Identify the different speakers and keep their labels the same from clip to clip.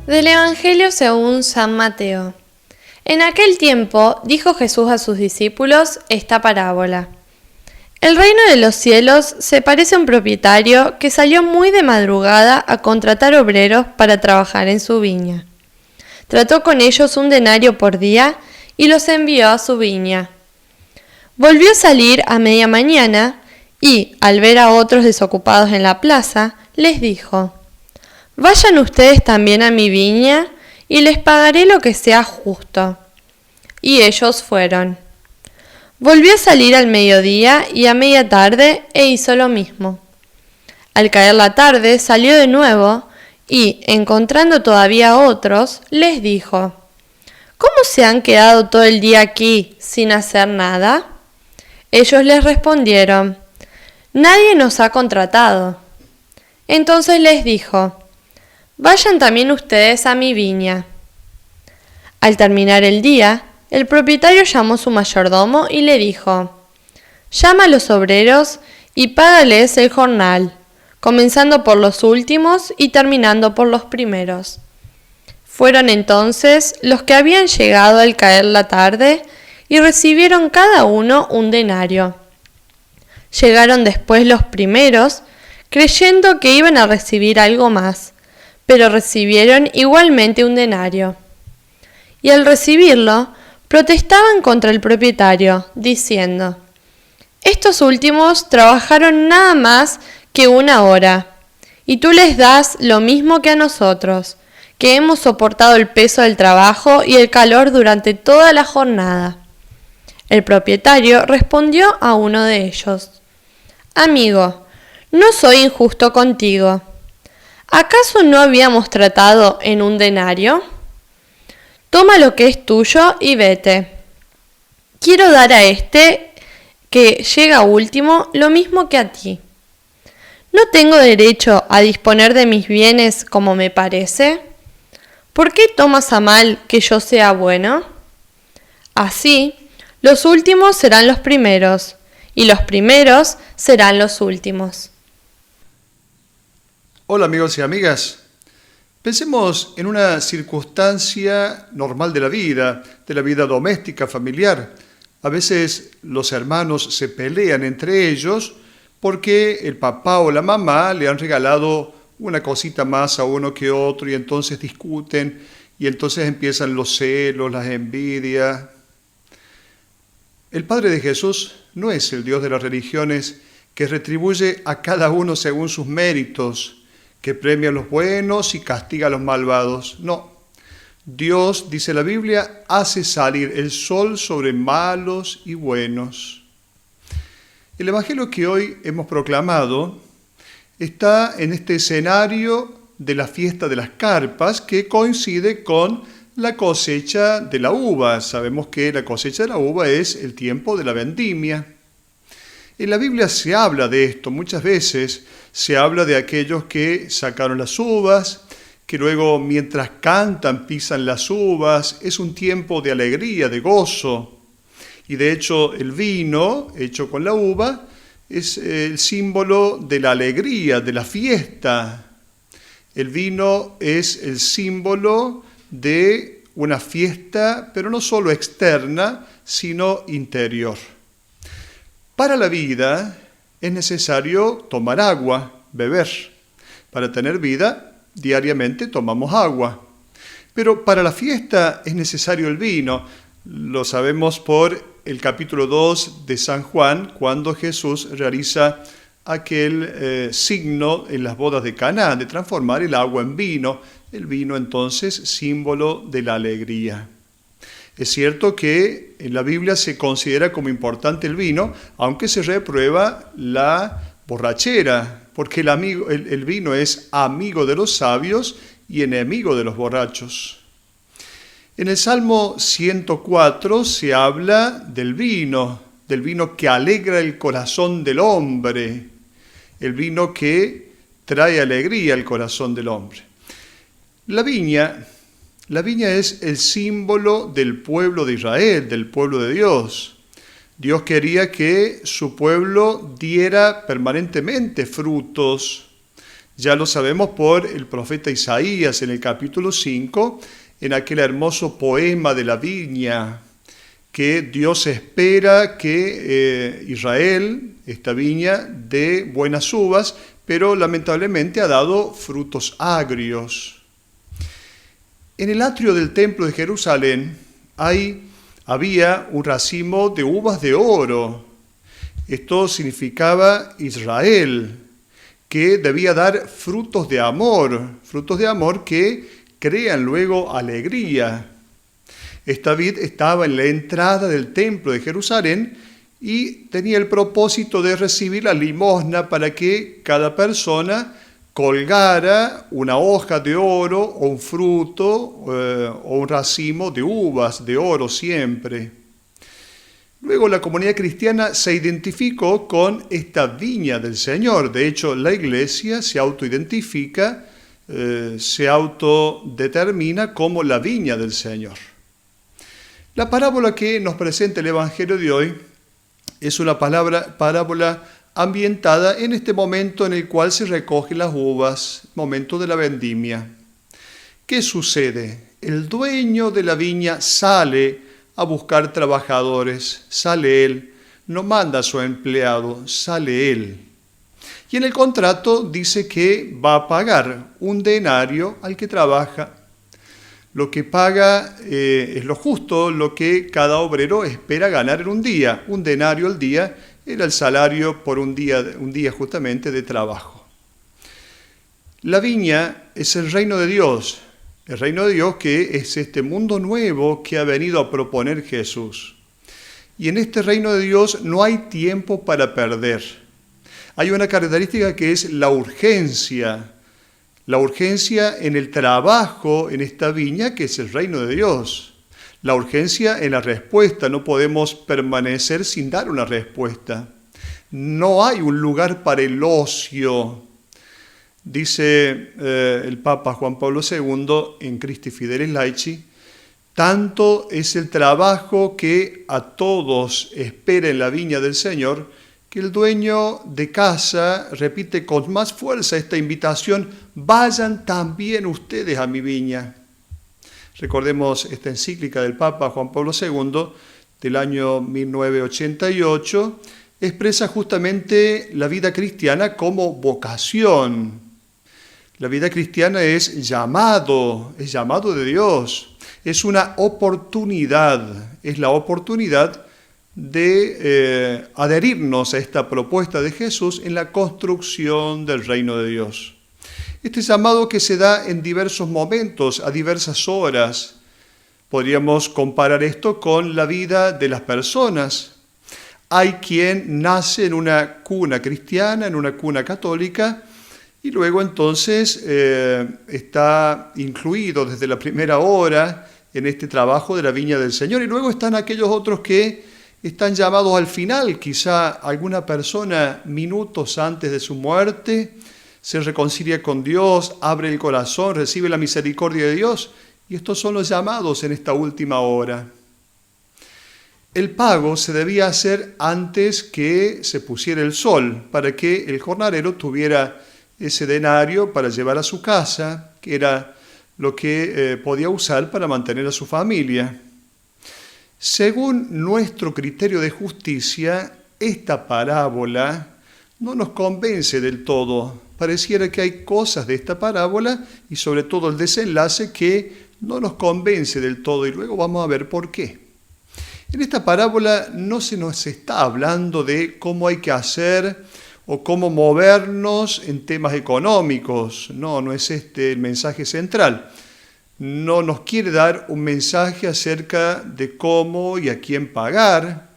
Speaker 1: Del Evangelio según San Mateo. En aquel tiempo dijo Jesús a sus discípulos esta parábola. El reino de los cielos se parece a un propietario que salió muy de madrugada a contratar obreros para trabajar en su viña. Trató con ellos 1 denario por día y los envió a su viña. Volvió a salir a media mañana y, al ver a otros desocupados en la plaza, les dijo: «Vayan ustedes también a mi viña y les pagaré lo que sea justo». Y ellos fueron. Volvió a salir al mediodía y a media tarde e hizo lo mismo. Al caer la tarde salió de nuevo y, encontrando todavía otros, les dijo: «¿Cómo se han quedado todo el día aquí sin hacer nada?». Ellos les respondieron: «Nadie nos ha contratado». Entonces les dijo: «Vayan también ustedes a mi viña». Al terminar el día, el propietario llamó a su mayordomo y le dijo: «Llama a los obreros y págales el jornal, comenzando por los últimos y terminando por los primeros». Fueron entonces los que habían llegado al caer la tarde y recibieron cada uno 1 denario. Llegaron después los primeros, creyendo que iban a recibir algo más, pero recibieron igualmente 1 denario. Y al recibirlo, protestaban contra el propietario, diciendo: «Estos últimos trabajaron nada más que 1 hora, y tú les das lo mismo que a nosotros, que hemos soportado el peso del trabajo y el calor durante toda la jornada». El propietario respondió a uno de ellos: «Amigo, no soy injusto contigo. ¿Acaso no habíamos tratado en 1 denario? Toma lo que es tuyo y vete. Quiero dar a este que llega último lo mismo que a ti. ¿No tengo derecho a disponer de mis bienes como me parece? ¿Por qué tomas a mal que yo sea bueno?». Así, los últimos serán los primeros, y los primeros serán los últimos.
Speaker 2: Hola amigos y amigas. Pensemos en una circunstancia normal de la vida doméstica, familiar. A veces los hermanos se pelean entre ellos porque el papá o la mamá le han regalado una cosita más a uno que otro y entonces discuten y entonces empiezan los celos, las envidias. El Padre de Jesús no es el Dios de las religiones que retribuye a cada uno según sus méritos, que premia a los buenos y castiga a los malvados. No. Dios, dice la Biblia, hace salir el sol sobre malos y buenos. El Evangelio que hoy hemos proclamado está en este escenario de la fiesta de las carpas que coincide con la cosecha de la uva. Sabemos que la cosecha de la uva es el tiempo de la vendimia. En la Biblia se habla de esto muchas veces. Se habla de aquellos que sacaron las uvas, que luego mientras cantan pisan las uvas. Es un tiempo de alegría, de gozo. Y de hecho el vino hecho con la uva es el símbolo de la alegría, de la fiesta. El vino es el símbolo de una fiesta, pero no solo externa, sino interior. Para la vida es necesario tomar agua, beber. Para tener vida, diariamente tomamos agua. Pero para la fiesta es necesario el vino. Lo sabemos por el capítulo 2 de San Juan, cuando Jesús realiza aquel signo en las bodas de Caná, de transformar el agua en vino. El vino entonces símbolo de la alegría. Es cierto que en la Biblia se considera como importante el vino, aunque se reprueba la borrachera, porque el vino es amigo de los sabios y enemigo de los borrachos. En el Salmo 104 se habla del vino que alegra el corazón del hombre, el vino que trae alegría al corazón del hombre. La viña es el símbolo del pueblo de Israel, del pueblo de Dios. Dios quería que su pueblo diera permanentemente frutos, Ya lo sabemos por el profeta Isaías en el capítulo 5, en aquel hermoso poema de la viña, que Dios espera que Israel, esta viña, dé buenas uvas, pero lamentablemente ha dado frutos agrios. En el atrio del templo de Jerusalén había un racimo de uvas de oro. Esto significaba Israel, que debía dar frutos de amor que crean luego alegría. Esta vid estaba en la entrada del templo de Jerusalén y tenía el propósito de recibir la limosna para que cada persona colgara una hoja de oro o un fruto o un racimo de uvas de oro siempre. Luego la comunidad cristiana se identificó con esta viña del Señor. De hecho, la iglesia se autoidentifica, se autodetermina como la viña del Señor. La parábola que nos presenta el Evangelio de hoy es una parábola ambientada en este momento en el cual se recogen las uvas, momento de la vendimia. ¿Qué sucede? El dueño de la viña sale a buscar trabajadores, sale él, no manda a su empleado, sale él. Y en el contrato dice que va a pagar un denario al que trabaja. Lo que paga es lo justo, lo que cada obrero espera ganar en un día. Un denario al día era el salario por un día justamente de trabajo. La viña es el reino de Dios. El reino de Dios que es este mundo nuevo que ha venido a proponer Jesús. Y en este reino de Dios no hay tiempo para perder. Hay una característica que es la urgencia en el trabajo en esta viña que es el reino de Dios. La urgencia en la respuesta, no podemos permanecer sin dar una respuesta. No hay un lugar para el ocio. Dice el Papa Juan Pablo II en Christi Fidelis Laici, tanto es el trabajo que a todos espera en la viña del Señor, que el dueño de casa repite con más fuerza esta invitación, vayan también ustedes a mi viña. Recordemos esta encíclica del Papa Juan Pablo II del año 1988, expresa justamente la vida cristiana como vocación. La vida cristiana es llamado de Dios, es una oportunidad, es la oportunidad de adherirnos a esta propuesta de Jesús en la construcción del reino de Dios. Este llamado que se da en diversos momentos, a diversas horas. Podríamos comparar esto con la vida de las personas. Hay quien nace en una cuna cristiana, en una cuna católica, y luego entonces está incluido desde la primera hora en este trabajo de la viña del Señor. Y luego están aquellos otros que están llamados al final, quizá alguna persona minutos antes de su muerte, se reconcilia con Dios, abre el corazón, recibe la misericordia de Dios, y estos son los llamados en esta última hora. El pago se debía hacer antes que se pusiera el sol, para que el jornalero tuviera ese denario para llevar a su casa, que era lo que podía usar para mantener a su familia. Según nuestro criterio de justicia, esta parábola no nos convence del todo. Pareciera que hay cosas de esta parábola y sobre todo el desenlace que no nos convence del todo, y luego vamos a ver por qué. En esta parábola no se nos está hablando de cómo hay que hacer o cómo movernos en temas económicos. No es este el mensaje central. No nos quiere dar un mensaje acerca de cómo y a quién pagar.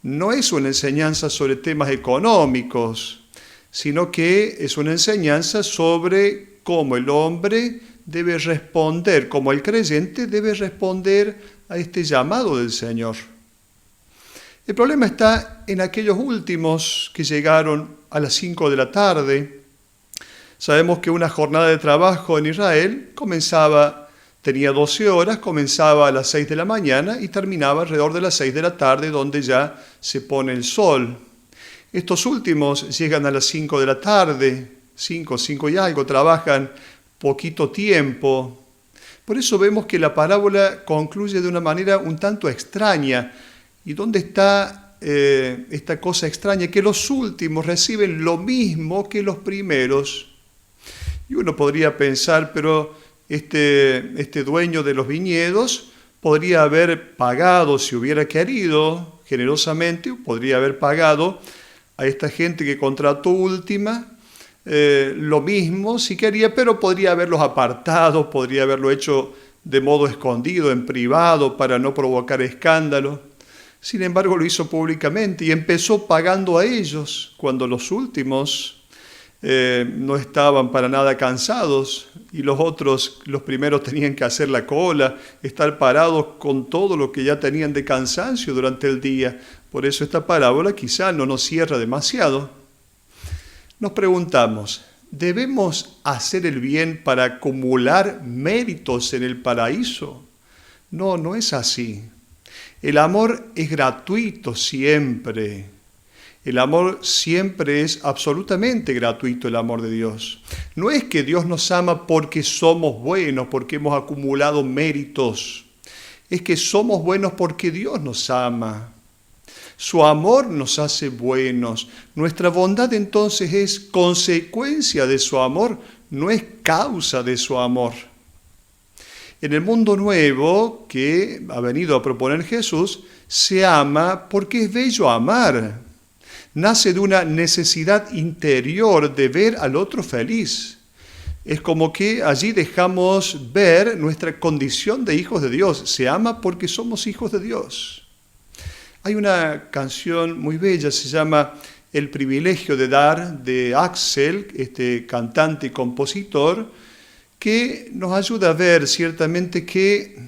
Speaker 2: No es una enseñanza sobre temas económicos, sino que es una enseñanza sobre cómo el hombre debe responder, cómo el creyente debe responder a este llamado del Señor. El problema está en aquellos últimos que llegaron a las 5 de la tarde. Sabemos que una jornada de trabajo en Israel tenía 12 horas, comenzaba a las 6 de la mañana y terminaba alrededor de las 6 de la tarde, donde ya se pone el sol. Estos últimos llegan a las 5 de la tarde. 5 y algo, trabajan poquito tiempo. Por eso vemos que la parábola concluye de una manera un tanto extraña. ¿Y dónde está esta cosa extraña? Que los últimos reciben lo mismo que los primeros. Y uno podría pensar, pero este dueño de los viñedos podría haber pagado, si hubiera querido, generosamente, podría haber pagado a esta gente que contrató última lo mismo si quería, pero podría haberlos apartado, podría haberlo hecho de modo escondido, en privado, para no provocar escándalo. Sin embargo, lo hizo públicamente y empezó pagando a ellos cuando los últimos no estaban para nada cansados y los primeros tenían que hacer la cola, estar parados con todo lo que ya tenían de cansancio durante el día. Por eso esta parábola quizá no nos cierra demasiado. Nos preguntamos, ¿debemos hacer el bien para acumular méritos en el paraíso? No, no es así. El amor es gratuito siempre. El amor siempre es absolutamente gratuito, el amor de Dios. No es que Dios nos ama porque somos buenos, porque hemos acumulado méritos. Es que somos buenos porque Dios nos ama. Su amor nos hace buenos. Nuestra bondad entonces es consecuencia de su amor, no es causa de su amor. En el mundo nuevo que ha venido a proponer Jesús, se ama porque es bello amar. Nace de una necesidad interior de ver al otro feliz. Es como que allí dejamos ver nuestra condición de hijos de Dios. Se ama porque somos hijos de Dios. Hay una canción muy bella, se llama El privilegio de dar, de Axel, este cantante y compositor, que nos ayuda a ver ciertamente que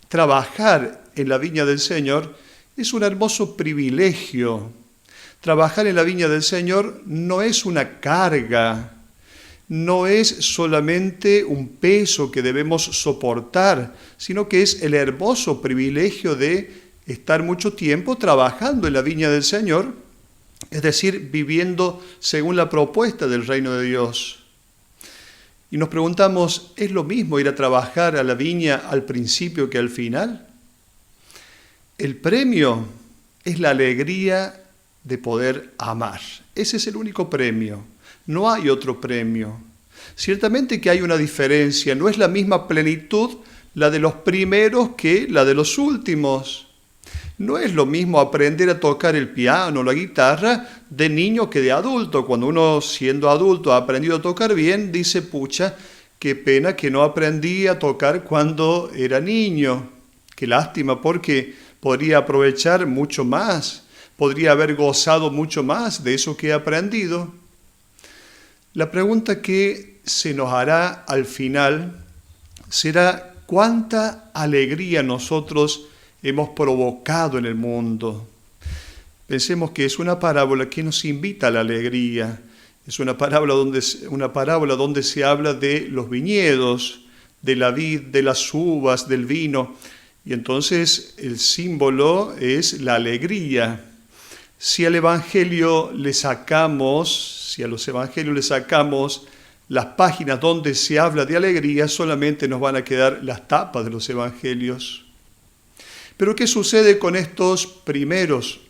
Speaker 2: trabajar en la viña del Señor es un hermoso privilegio. Trabajar en la viña del Señor no es una carga, no es solamente un peso que debemos soportar, sino que es el hermoso privilegio de estar mucho tiempo trabajando en la viña del Señor, es decir, viviendo según la propuesta del reino de Dios. Y nos preguntamos, ¿es lo mismo ir a trabajar a la viña al principio que al final? El premio es la alegría de poder amar. Ese es el único premio. No hay otro premio. Ciertamente que hay una diferencia. No es la misma plenitud la de los primeros que la de los últimos. No es lo mismo aprender a tocar el piano, la guitarra, de niño que de adulto. Cuando uno, siendo adulto, ha aprendido a tocar bien, dice, pucha, qué pena que no aprendí a tocar cuando era niño. Qué lástima, porque podría aprovechar mucho más, podría haber gozado mucho más de eso que he aprendido. La pregunta que se nos hará al final será cuánta alegría nosotros hemos provocado en el mundo. Pensemos que es una parábola que nos invita a la alegría. Es una parábola donde se habla de los viñedos, de la vid, de las uvas, del vino. Y entonces el símbolo es la alegría. Si a los evangelios le sacamos las páginas donde se habla de alegría, solamente nos van a quedar las tapas de los evangelios. Pero ¿qué sucede con estos primeros?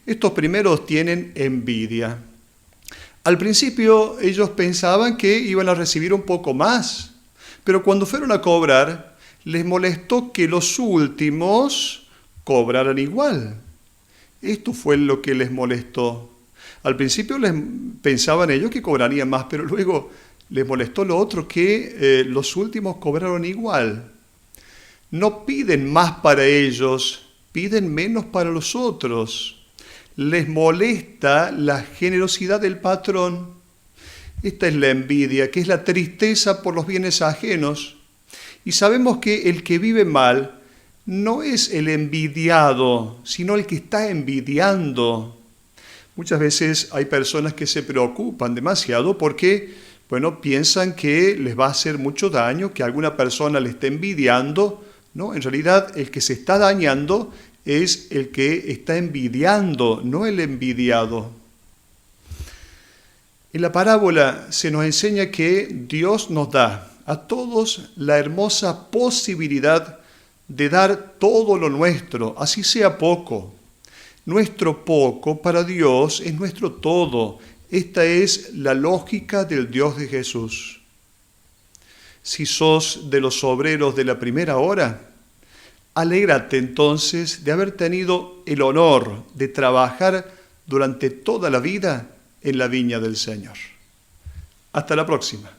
Speaker 2: Estos primeros tienen envidia. Al principio ellos pensaban que iban a recibir un poco más, pero cuando fueron a cobrar, les molestó que los últimos cobraran igual. Esto fue lo que les molestó. Al principio pensaban ellos que cobrarían más, pero luego les molestó lo otro, que los últimos cobraron igual. No piden más para ellos, piden menos para los otros. Les molesta la generosidad del patrón. Esta es la envidia, que es la tristeza por los bienes ajenos. Y sabemos que el que vive mal no es el envidiado, sino el que está envidiando. Muchas veces hay personas que se preocupan demasiado porque, piensan que les va a hacer mucho daño, que alguna persona le esté envidiando. No, en realidad el que se está dañando es el que está envidiando, no el envidiado. En la parábola se nos enseña que Dios nos da a todos la hermosa posibilidad de dar todo lo nuestro, así sea poco. Nuestro poco para Dios es nuestro todo. Esta es la lógica del Dios de Jesús. Si sos de los obreros de la primera hora, alégrate entonces de haber tenido el honor de trabajar durante toda la vida en la viña del Señor. Hasta la próxima.